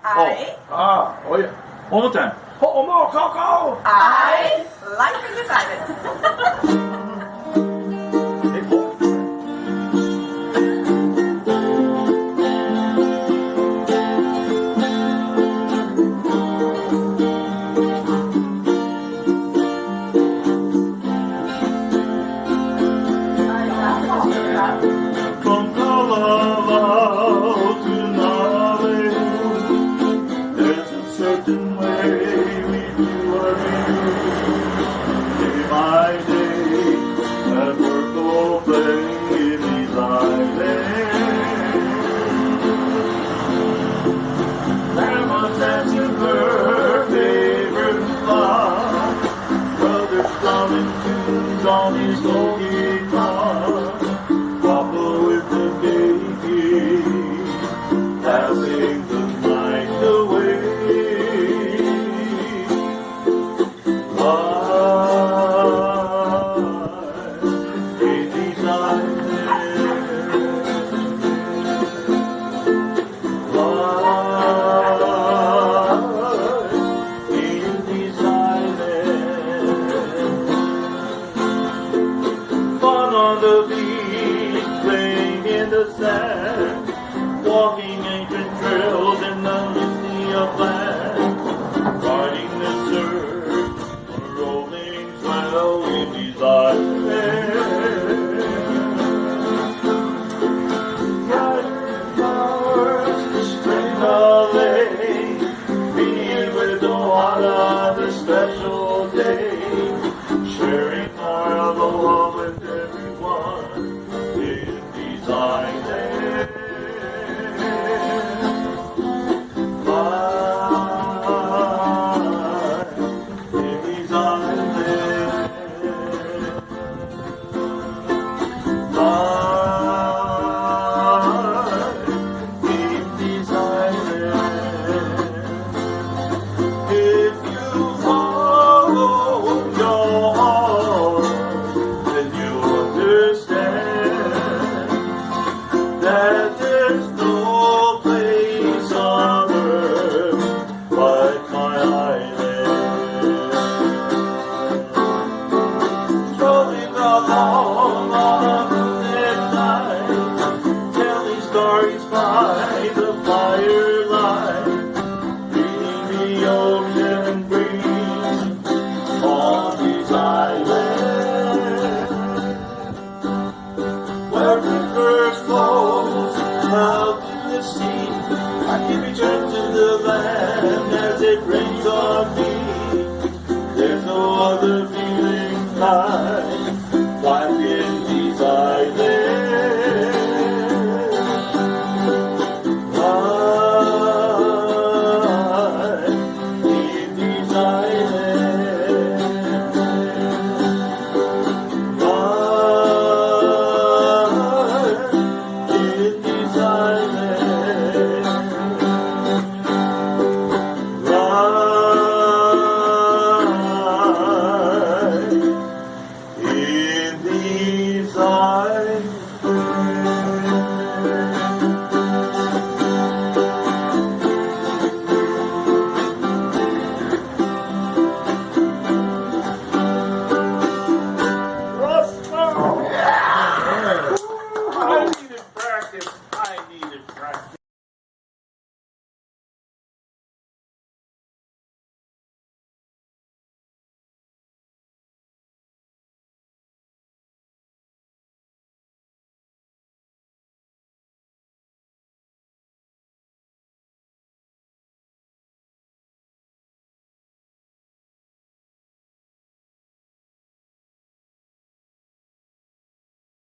Oh yeah. One more time. Oh, more Coco. Life is decided. Hey, Paul. From Carlisle to Nave, there's a certain way we do our view. Day by day, at work or play in these islands. Grandma dancing her favorite bar, brother strumming tunes on his old guitar. Papa with the baby, passing the night away. Life in these islands. Life in these islands. Fun on the beach, playing in the sand, walking ancient trails in the misty upland, riding the surf on a rolling swell in these islands. Riding flowers to spring lake, being with the water the special day, sharing our aloha with everyone in these islands. Life in these islands. Life in these islands. If you follow your heart, then you understand that there's no place on earth like my island. Strolling along on a moonlit night, telling stories by the firelight, reading the ocean breeze on these islands, where rivers flow out in the sea. I can return to the land as it rains on me. There's no other feeling like life in these islands. Life in these islands. Life in these islands. Life in these islands. I needed practice.